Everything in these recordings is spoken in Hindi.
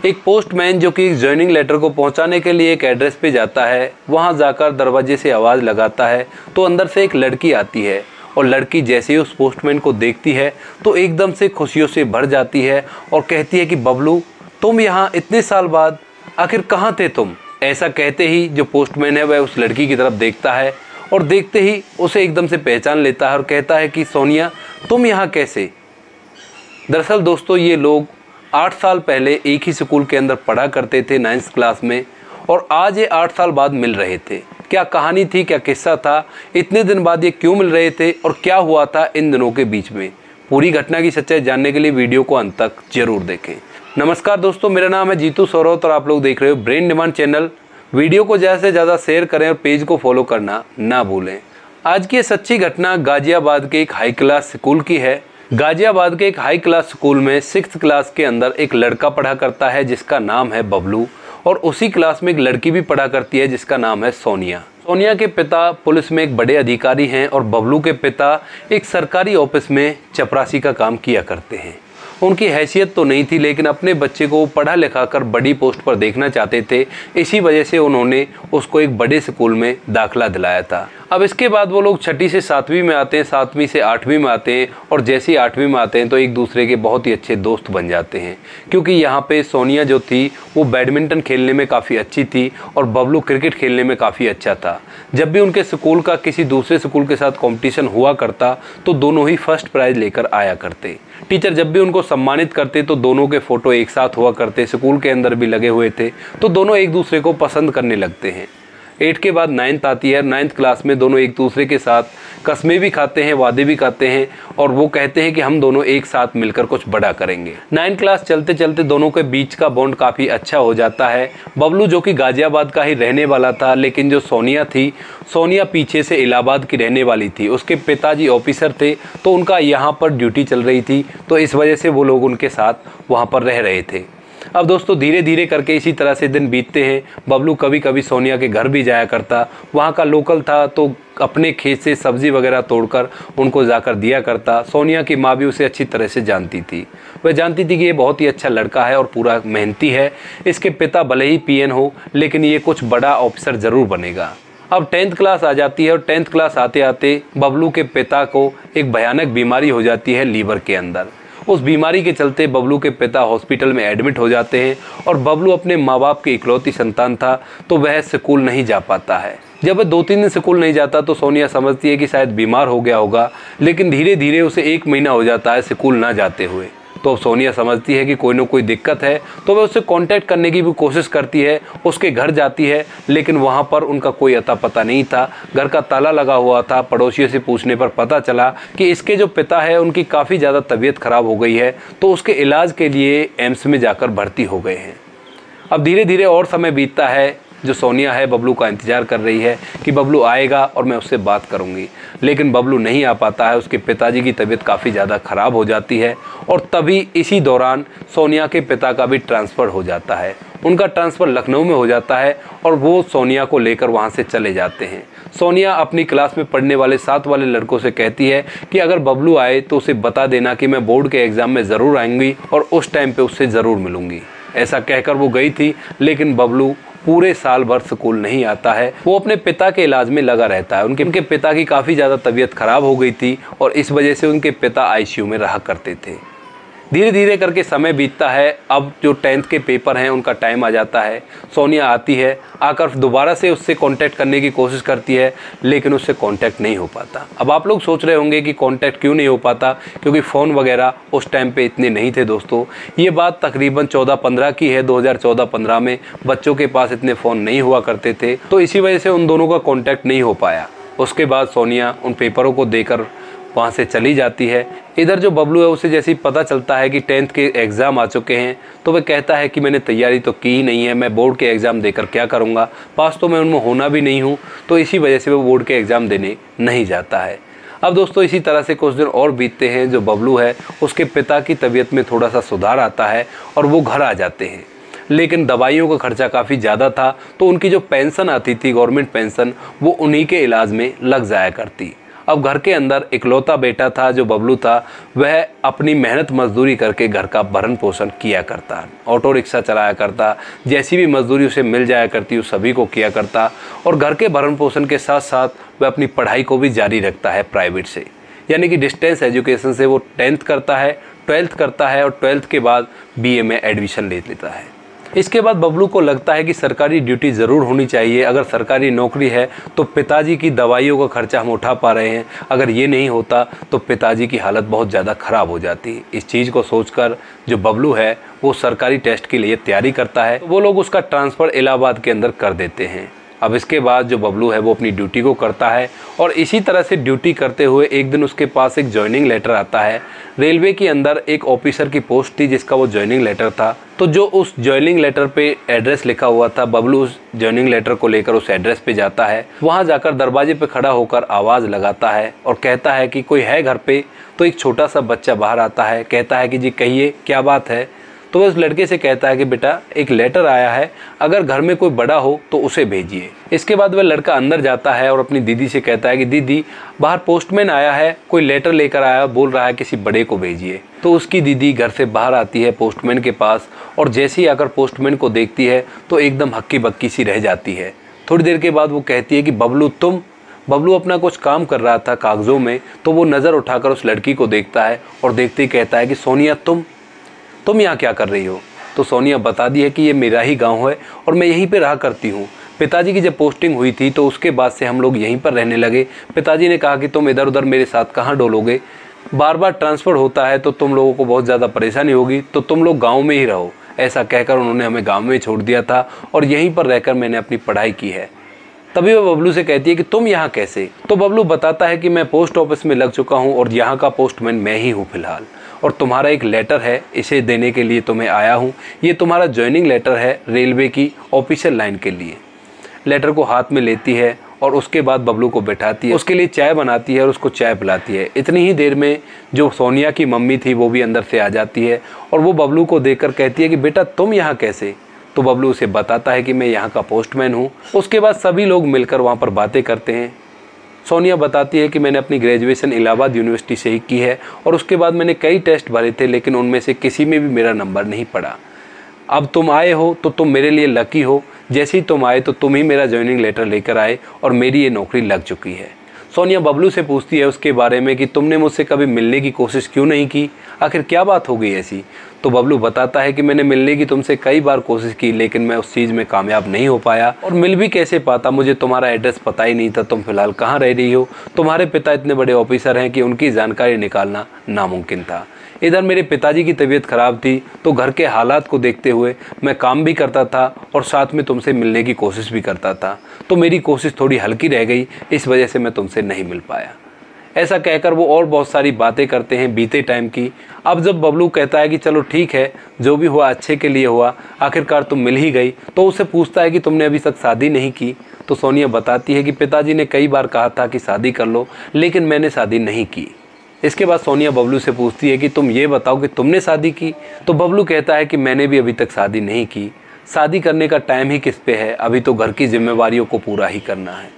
एक पोस्टमैन जो कि ज्वाइनिंग लेटर को पहुंचाने के लिए एक एड्रेस पे जाता है, वहां जाकर दरवाजे से आवाज़ लगाता है तो अंदर से एक लड़की आती है और लड़की जैसे ही उस पोस्टमैन को देखती है तो एकदम से खुशियों से भर जाती है और कहती है कि बबलू, तुम यहाँ इतने साल बाद आखिर कहाँ थे तुम। ऐसा कहते ही जो पोस्टमैन है वह उस लड़की की तरफ देखता है और देखते ही उसे एकदम से पहचान लेता है और कहता है कि सोनिया, तुम यहाँ कैसे। दरअसल दोस्तों, ये लोग 8 साल पहले एक ही स्कूल के अंदर पढ़ा करते थे 9th क्लास में, और आज ये 8 साल बाद मिल रहे थे। क्या कहानी थी, क्या किस्सा था, इतने दिन बाद ये क्यों मिल रहे थे और क्या हुआ था इन दिनों के बीच में, पूरी घटना की सच्चाई जानने के लिए वीडियो को अंत तक जरूर देखें। नमस्कार दोस्तों, मेरा नाम है जीतू सौरौत और आप लोग देख रहे हो ब्रेन डिमांड चैनल। वीडियो को ज़्यादा से ज़्यादा शेयर करें और पेज को फॉलो करना ना भूलें। आज की सच्ची घटना गाजियाबाद के एक हाई क्लास स्कूल की है। गाजियाबाद के एक हाई क्लास स्कूल में 6th क्लास के अंदर एक लड़का पढ़ा करता है जिसका नाम है बबलू, और उसी क्लास में एक लड़की भी पढ़ा करती है जिसका नाम है सोनिया। सोनिया के पिता पुलिस में एक बड़े अधिकारी हैं और बबलू के पिता एक सरकारी ऑफिस में चपरासी का काम किया करते हैं। उनकी हैसियत तो नहीं थी, लेकिन अपने बच्चे को पढ़ा लिखा कर बड़ी पोस्ट पर देखना चाहते थे। इसी वजह से उन्होंने उसको एक बड़े स्कूल में दाखिला दिलाया था। अब इसके बाद वो लोग 6ठी से 7वीं में आते हैं, 7वीं से 8वीं में आते हैं, और जैसे ही 8वीं में आते हैं तो एक दूसरे के बहुत ही अच्छे दोस्त बन जाते हैं। क्योंकि यहाँ पे सोनिया जो थी वो बैडमिंटन खेलने में काफ़ी अच्छी थी और बबलू क्रिकेट खेलने में काफ़ी अच्छा था। जब भी उनके स्कूल का किसी दूसरे स्कूल के साथ कॉम्पिटिशन हुआ करता तो दोनों ही फर्स्ट प्राइज़ लेकर आया करते। टीचर जब भी उनको सम्मानित करते तो दोनों के फ़ोटो एक साथ हुआ करते, स्कूल के अंदर भी लगे हुए थे, तो दोनों एक दूसरे को पसंद करने लगते हैं। 8 के बाद 9th आती है। 9th क्लास में दोनों एक दूसरे के साथ कस्में भी खाते हैं, वादे भी खाते हैं, और वो कहते हैं कि हम दोनों एक साथ मिलकर कुछ बड़ा करेंगे। 9th क्लास चलते चलते दोनों के बीच का बॉन्ड काफ़ी अच्छा हो जाता है। बबलू जो कि गाजियाबाद का ही रहने वाला था, लेकिन जो सोनिया थी, सोनिया पीछे से इलाहाबाद की रहने वाली थी। उसके पिताजी ऑफिसर थे तो उनका यहाँ पर ड्यूटी चल रही थी, तो इस वजह से वो लोग उनके साथ वहाँ पर रह रहे थे। अब दोस्तों धीरे धीरे करके इसी तरह से दिन बीतते हैं। बबलू कभी कभी सोनिया के घर भी जाया करता, वहाँ का लोकल था तो अपने खेत से सब्ज़ी वगैरह तोड़कर उनको जाकर दिया करता। सोनिया की माँ भी उसे अच्छी तरह से जानती थी। वह जानती थी कि ये बहुत ही अच्छा लड़का है और पूरा मेहनती है। इसके पिता भले ही पीएन हो, लेकिन ये कुछ बड़ा ऑफिसर ज़रूर बनेगा। अब 10th क्लास आ जाती है और 10th क्लास आते आते बबलू के पिता को एक भयानक बीमारी हो जाती है लीवर के अंदर। उस बीमारी के चलते बबलू के पिता हॉस्पिटल में एडमिट हो जाते हैं और बबलू अपने माँ बाप की इकलौती संतान था तो वह स्कूल नहीं जा पाता है। जब वह 2-3 दिन स्कूल नहीं जाता तो सोनिया समझती है कि शायद बीमार हो गया होगा, लेकिन धीरे धीरे उसे 1 महीना हो जाता है स्कूल ना जाते हुए। तो सोनिया समझती है कि कोई ना कोई दिक्कत है, तो वह उससे कांटेक्ट करने की भी कोशिश करती है, उसके घर जाती है, लेकिन वहाँ पर उनका कोई अता पता नहीं था। घर का ताला लगा हुआ था। पड़ोसियों से पूछने पर पता चला कि इसके जो पिता है उनकी काफ़ी ज़्यादा तबीयत खराब हो गई है, तो उसके इलाज के लिए एम्स में जाकर भर्ती हो गए हैं। अब धीरे धीरे और समय बीतता है। जो सोनिया है बबलू का इंतज़ार कर रही है कि बबलू आएगा और मैं उससे बात करूंगी, लेकिन बबलू नहीं आ पाता है। उसके पिताजी की तबीयत काफ़ी ज़्यादा ख़राब हो जाती है और तभी इसी दौरान सोनिया के पिता का भी ट्रांसफ़र हो जाता है। उनका ट्रांसफ़र लखनऊ में हो जाता है और वो सोनिया को लेकर वहाँ से चले जाते हैं। सोनिया अपनी क्लास में पढ़ने वाले 7 वाले लड़कों से कहती है कि अगर बबलू आए तो उसे बता देना कि मैं बोर्ड के एग्ज़ाम में ज़रूर आऊँगी और उस टाइम पर उससे ज़रूर मिलूँगी। ऐसा कहकर वो गई थी, लेकिन बबलू पूरे साल भर स्कूल नहीं आता है। वो अपने पिता के इलाज में लगा रहता है। उनके पिता की काफ़ी ज़्यादा तबीयत खराब हो गई थी और इस वजह से उनके पिता आईसीयू में रहा करते थे। धीरे धीरे करके समय बीतता है। अब जो 10th के पेपर हैं उनका टाइम आ जाता है। सोनिया आती है, आकर दोबारा से उससे कांटेक्ट करने की कोशिश करती है, लेकिन उससे कांटेक्ट नहीं हो पाता। अब आप लोग सोच रहे होंगे कि कांटेक्ट क्यों नहीं हो पाता, क्योंकि फ़ोन वगैरह उस टाइम पे इतने नहीं थे दोस्तों। ये बात तकरीबन 14-15 की है। 2014-15 में बच्चों के पास इतने फ़ोन नहीं हुआ करते थे, तो इसी वजह से उन दोनों का कॉन्टैक्ट नहीं हो पाया। उसके बाद सोनिया उन पेपरों को देकर वहाँ से चली जाती है। इधर जो बबलू है उसे जैसे ही पता चलता है कि 10th के एग्ज़ाम आ चुके हैं तो वह कहता है कि मैंने तैयारी तो की ही नहीं है, मैं बोर्ड के एग्ज़ाम देकर क्या करूँगा, पास तो मैं उनमें होना भी नहीं हूँ। तो इसी वजह से वो बोर्ड के एग्ज़ाम देने नहीं जाता है। अब दोस्तों इसी तरह से कुछ दिन और बीतते हैं। जो बबलू है उसके पिता की तबीयत में थोड़ा सा सुधार आता है और वो घर आ जाते हैं, लेकिन दवाइयों का खर्चा काफ़ी ज़्यादा था, तो उनकी जो पेंशन आती थी गवर्नमेंट पेंशन, वो उन्हीं के इलाज में लग जाया करती। अब घर के अंदर इकलौता बेटा था जो बबलू था, वह अपनी मेहनत मजदूरी करके घर का भरण पोषण किया करता, ऑटो रिक्शा चलाया करता, जैसी भी मजदूरी उसे मिल जाया करती उस सभी को किया करता और घर के भरण पोषण के साथ साथ वह अपनी पढ़ाई को भी जारी रखता है प्राइवेट से, यानी कि डिस्टेंस एजुकेशन से वो 10th करता है, 12th करता है और 12th के बाद BA में एडमिशन ले लेता है। इसके बाद बबलू को लगता है कि सरकारी ड्यूटी ज़रूर होनी चाहिए, अगर सरकारी नौकरी है तो पिताजी की दवाइयों का खर्चा हम उठा पा रहे हैं, अगर ये नहीं होता तो पिताजी की हालत बहुत ज़्यादा ख़राब हो जाती। इस चीज़ को सोचकर जो बबलू है वो सरकारी टेस्ट के लिए तैयारी करता है, वो लोग उसका ट्रांसफ़र इलाहाबाद के अंदर कर देते हैं। अब इसके बाद जो बबलू है वो अपनी ड्यूटी को करता है और इसी तरह से ड्यूटी करते हुए एक दिन उसके पास एक ज्वाइनिंग लेटर आता है। रेलवे के अंदर एक ऑफिसर की पोस्ट थी जिसका वो ज्वाइनिंग लेटर था, तो जो उस ज्वाइनिंग लेटर पे एड्रेस लिखा हुआ था, बबलू उस ज्वाइनिंग लेटर को लेकर उस एड्रेस पे जाता है। वहाँ जाकर दरवाजे पे खड़ा होकर आवाज़ लगाता है और कहता है कि कोई है घर पे। तो एक छोटा सा बच्चा बाहर आता है, कहता है कि जी कहिए क्या बात है। तो वह उस लड़के से कहता है कि बेटा एक लेटर आया है, अगर घर में कोई बड़ा हो तो उसे भेजिए। इसके बाद वह लड़का अंदर जाता है और अपनी दीदी से कहता है कि दीदी बाहर पोस्टमैन आया है, कोई लेटर लेकर आया, बोल रहा है किसी बड़े को भेजिए। तो उसकी दीदी घर से बाहर आती है पोस्टमैन के पास और जैसे ही आकर पोस्टमैन को देखती है तो एकदम हक्की बक्की सी रह जाती है। थोड़ी देर के बाद वो कहती है कि बबलू अपना कुछ काम कर रहा था कागज़ों में, तो वो नज़र उठाकर उस लड़की को देखता है और देखते ही कहता है कि सोनिया तुम यहाँ क्या कर रही हो। तो सोनिया बता दी है कि ये मेरा ही गांव है और मैं यहीं पे रहा करती हूँ। पिताजी की जब पोस्टिंग हुई थी तो उसके बाद से हम लोग यहीं पर रहने लगे। पिताजी ने कहा कि तुम इधर उधर मेरे साथ कहाँ डोलोगे, बार बार ट्रांसफ़र होता है तो तुम लोगों को बहुत ज़्यादा परेशानी होगी, तो तुम लोग गाँव में ही रहो। ऐसा कहकर उन्होंने हमें गाँव में छोड़ दिया था और यहीं पर रहकर मैंने अपनी पढ़ाई की है। तभी वह बबलू से कहती है कि तुम यहाँ कैसे। तो बबलू बताता है कि मैं पोस्ट ऑफिस में लग चुका हूँ और यहाँ का पोस्टमैन मैं ही हूँ फ़िलहाल, और तुम्हारा एक लेटर है, इसे देने के लिए तुम्हें आया हूँ। ये तुम्हारा ज्वाइनिंग लेटर है रेलवे की ऑफिशियल लाइन के लिए। लेटर को हाथ में लेती है और उसके बाद बबलू को बैठाती है, उसके लिए चाय बनाती है और उसको चाय पिलाती है। इतनी ही देर में जो सोनिया की मम्मी थी वो भी अंदर से आ जाती है और वो बबलू को देखकर कहती है कि बेटा तुम यहाँ कैसे। तो बबलू उसे बताता है कि मैं यहाँ का पोस्टमैन हूँ। उसके बाद सभी लोग मिलकर वहाँ पर बातें करते हैं। सोनिया बताती है कि मैंने अपनी ग्रेजुएशन इलाहाबाद यूनिवर्सिटी से ही की है और उसके बाद मैंने कई टेस्ट भरे थे, लेकिन उनमें से किसी में भी मेरा नंबर नहीं पड़ा। अब तुम आए हो तो तुम मेरे लिए लकी हो, जैसे ही तुम आए तो तुम ही मेरा ज्वाइनिंग लेटर लेकर आए और मेरी ये नौकरी लग चुकी है। सोनिया बबलू से पूछती है उसके बारे में कि तुमने मुझसे कभी मिलने की कोशिश क्यों नहीं की, आखिर क्या बात हो गई ऐसी। तो बबलू बताता है कि मैंने मिलने की तुमसे कई बार कोशिश की, लेकिन मैं उस चीज़ में कामयाब नहीं हो पाया और मिल भी कैसे पाता, मुझे तुम्हारा एड्रेस पता ही नहीं था, तुम फिलहाल कहाँ रह रही हो। तुम्हारे पिता इतने बड़े ऑफिसर हैं कि उनकी जानकारी निकालना नामुमकिन था। इधर मेरे पिताजी की तबीयत ख़राब थी तो घर के हालात को देखते हुए मैं काम भी करता था और साथ में तुमसे मिलने की कोशिश भी करता था, तो मेरी कोशिश थोड़ी हल्की रह गई, इस वजह से मैं तुमसे नहीं मिल पाया। ऐसा कहकर वो और बहुत सारी बातें करते हैं बीते टाइम की। अब जब बबलू कहता है कि चलो ठीक है, जो भी हुआ अच्छे के लिए हुआ, आखिरकार तुम मिल ही गई, तो उससे पूछता है कि तुमने अभी तक शादी नहीं की। तो सोनिया बताती है कि पिताजी ने कई बार कहा था कि शादी कर लो, लेकिन मैंने शादी नहीं की। इसके बाद सोनिया बबलू से पूछती है कि तुम ये बताओ कि तुमने शादी की। तो बबलू कहता है कि मैंने भी अभी तक शादी नहीं की, शादी करने का टाइम ही किस पे है, अभी तो घर की जिम्मेवारियों को पूरा ही करना है।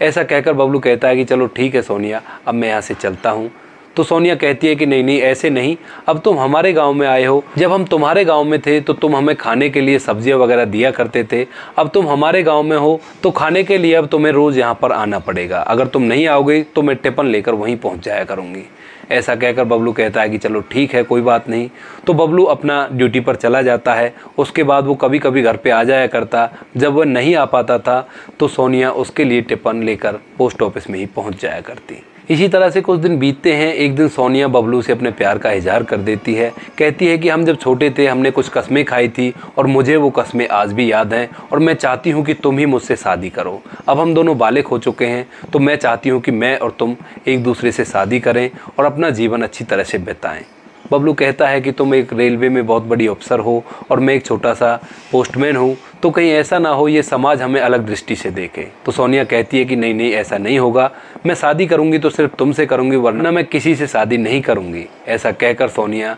ऐसा कहकर बबलू कहता है कि चलो ठीक है सोनिया, अब मैं यहाँ से चलता हूँ। तो सोनिया कहती है कि नहीं ऐसे नहीं, अब तुम हमारे गांव में आए हो, जब हम तुम्हारे गांव में थे तो तुम हमें खाने के लिए सब्जियां वगैरह दिया करते थे, अब तुम हमारे गांव में हो तो खाने के लिए अब तुम्हें रोज़ यहाँ पर आना पड़ेगा, अगर तुम नहीं आओगे तो मैं टिफिन लेकर वहीं पहुँच जाया करूँगी। ऐसा कहकर बबलू कहता है कि चलो ठीक है कोई बात नहीं। तो बबलू अपना ड्यूटी पर चला जाता है। उसके बाद वो कभी कभी घर पे आ जाया करता, जब वह नहीं आ पाता था तो सोनिया उसके लिए टिफिन लेकर पोस्ट ऑफिस में ही पहुंच जाया करती। इसी तरह से कुछ दिन बीतते हैं। एक दिन सोनिया बबलू से अपने प्यार का इजहार कर देती है, कहती है कि हम जब छोटे थे हमने कुछ कस्में खाई थी और मुझे वो कस्में आज भी याद हैं और मैं चाहती हूँ कि तुम ही मुझसे शादी करो। अब हम दोनों बालिग हो चुके हैं तो मैं चाहती हूँ कि मैं और तुम एक दूसरे से शादी करें और अपना जीवन अच्छी तरह से बिताएं। बबलू कहता है कि तुम एक रेलवे में बहुत बड़ी अफसर हो और मैं एक छोटा सा पोस्टमैन हूँ, तो कहीं ऐसा ना हो ये समाज हमें अलग दृष्टि से देखे। तो सोनिया कहती है कि नहीं ऐसा नहीं होगा, मैं शादी करूँगी तो सिर्फ तुमसे करूँगी, वरना मैं किसी से शादी नहीं करूँगी। ऐसा कहकर सोनिया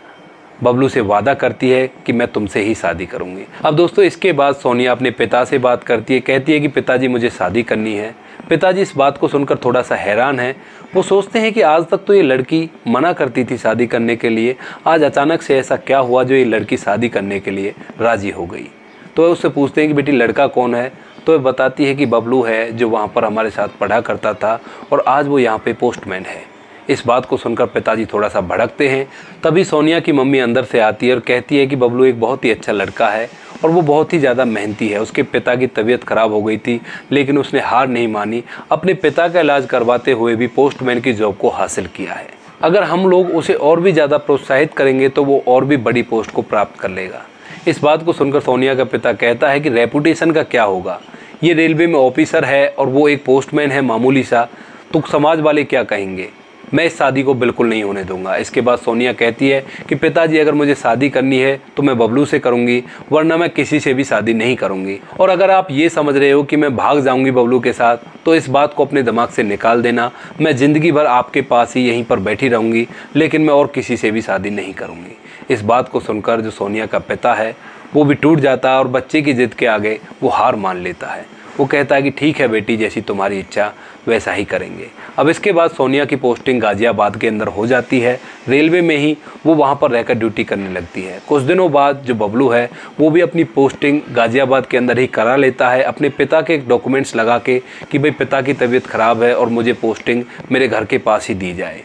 बबलू से वादा करती है कि मैं तुमसे ही शादी करूँगी। अब दोस्तों इसके बाद सोनिया अपने पिता से बात करती है, कहती है कि पिताजी मुझे शादी करनी है। पिताजी इस बात को सुनकर थोड़ा सा हैरान है। वो सोचते हैं कि आज तक तो ये लड़की मना करती थी शादी करने के लिए, आज अचानक से ऐसा क्या हुआ जो ये लड़की शादी करने के लिए राज़ी हो गई। तो उससे पूछते हैं कि बेटी लड़का कौन है, तो वह बताती है कि बबलू है, जो वहाँ पर हमारे साथ पढ़ा करता था और आज वो यहाँ पे पोस्टमैन है। इस बात को सुनकर पिताजी थोड़ा सा भड़कते हैं। तभी सोनिया की मम्मी अंदर से आती है और कहती है कि बबलू एक बहुत ही अच्छा लड़का है और वो बहुत ही ज़्यादा मेहनती है। उसके पिता की तबीयत ख़राब हो गई थी, लेकिन उसने हार नहीं मानी, अपने पिता का इलाज करवाते हुए भी पोस्टमैन की जॉब को हासिल किया है। अगर हम लोग उसे और भी ज़्यादा प्रोत्साहित करेंगे तो वो और भी बड़ी पोस्ट को प्राप्त कर लेगा। इस बात को सुनकर सोनिया का पिता कहता है कि रेपुटेशन का क्या होगा, ये रेलवे में ऑफिसर है और वो एक पोस्टमैन है मामूली सा, तो समाज वाले क्या कहेंगे। मैं इस शादी को बिल्कुल नहीं होने दूंगा। इसके बाद सोनिया कहती है कि पिताजी अगर मुझे शादी करनी है तो मैं बबलू से करूंगी, वरना मैं किसी से भी शादी नहीं करूंगी। और अगर आप ये समझ रहे हो कि मैं भाग जाऊंगी बबलू के साथ, तो इस बात को अपने दिमाग से निकाल देना। मैं ज़िंदगी भर आपके पास ही यहीं पर बैठी रहूँगी, लेकिन मैं और किसी से भी शादी नहीं करूँगी। इस बात को सुनकर जो सोनिया का पिता है वो भी टूट जाता है और बच्चे की ज़िद के आगे वो हार मान लेता है। वो कहता है कि ठीक है बेटी, जैसी तुम्हारी इच्छा वैसा ही करेंगे। अब इसके बाद सोनिया की पोस्टिंग गाज़ियाबाद के अंदर हो जाती है। रेलवे में ही वो वहाँ पर रहकर ड्यूटी करने लगती है। कुछ दिनों बाद जो बबलू है वो भी अपनी पोस्टिंग गाज़ियाबाद के अंदर ही करा लेता है, अपने पिता के डॉक्यूमेंट्स लगा के कि भाई पिता की तबीयत ख़राब है और मुझे पोस्टिंग मेरे घर के पास ही दी जाए।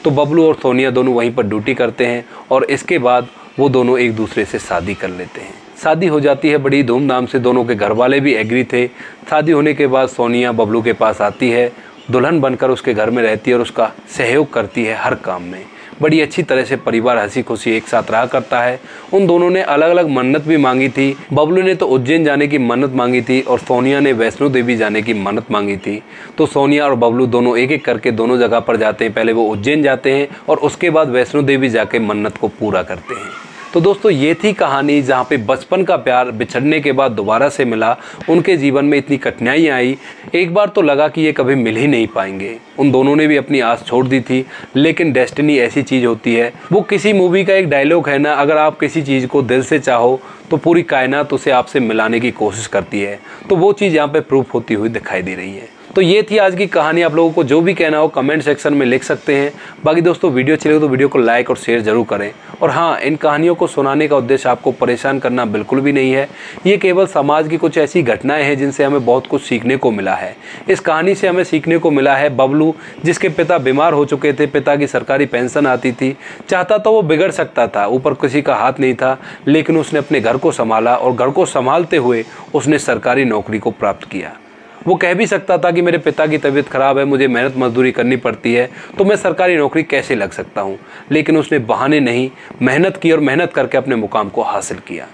तो बबलू और सोनिया दोनों वहीं पर ड्यूटी करते हैं और इसके बाद वो दोनों एक दूसरे से शादी कर लेते हैं। शादी हो जाती है बड़ी धूमधाम से, दोनों के घर वाले भी एग्री थे। शादी होने के बाद सोनिया बबलू के पास आती है, दुल्हन बनकर उसके घर में रहती है और उसका सहयोग करती है हर काम में। बड़ी अच्छी तरह से परिवार हंसी खुशी एक साथ रहा करता है। उन दोनों ने अलग अलग मन्नत भी मांगी थी। बबलू ने तो उज्जैन जाने की मन्नत मांगी थी और सोनिया ने वैष्णो देवी जाने की मन्नत मांगी थी। तो सोनिया और बबलू दोनों एक एक करके दोनों जगह पर जाते हैं। पहले वो उज्जैन जाते हैं और उसके बाद वैष्णो देवी जाके मन्नत को पूरा करते हैं। तो दोस्तों ये थी कहानी जहाँ पे बचपन का प्यार बिछड़ने के बाद दोबारा से मिला। उनके जीवन में इतनी कठिनाइयाँ आई, एक बार तो लगा कि ये कभी मिल ही नहीं पाएंगे। उन दोनों ने भी अपनी आस छोड़ दी थी, लेकिन डेस्टिनी ऐसी चीज़ होती है। वो किसी मूवी का एक डायलॉग है ना, अगर आप किसी चीज़ को दिल से चाहो तो पूरी कायनात उसे आपसे मिलाने की कोशिश करती है। तो वो चीज़ यहाँ पे प्रूफ होती हुई दिखाई दे रही है। तो ये थी आज की कहानी। आप लोगों को जो भी कहना हो कमेंट सेक्शन में लिख सकते हैं। बाकी दोस्तों वीडियो अच्छी लगे तो वीडियो को लाइक और शेयर जरूर करें। और हाँ, इन कहानियों को सुनाने का उद्देश्य आपको परेशान करना बिल्कुल भी नहीं है। ये केवल समाज की कुछ ऐसी घटनाएं हैं जिनसे हमें बहुत कुछ सीखने को मिला है। इस कहानी से हमें सीखने को मिला है बबलू, जिसके पिता बीमार हो चुके थे, पिता की सरकारी पेंशन आती थी, चाहता तो वो बिगड़ सकता था, ऊपर किसी का हाथ नहीं था, लेकिन उसने अपने घर को संभाला और घर को संभालते हुए उसने सरकारी नौकरी को प्राप्त किया। वो कह भी सकता था कि मेरे पिता की तबीयत ख़राब है, मुझे मेहनत मजदूरी करनी पड़ती है, तो मैं सरकारी नौकरी कैसे लग सकता हूँ। लेकिन उसने बहाने नहीं, मेहनत की और मेहनत करके अपने मुकाम को हासिल किया।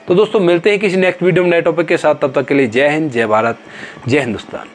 तो दोस्तों मिलते हैं किसी नेक्स्ट वीडियो में नए टॉपिक के साथ। तब तक के लिए जय हिंद, जय भारत, जय हिंदुस्तान।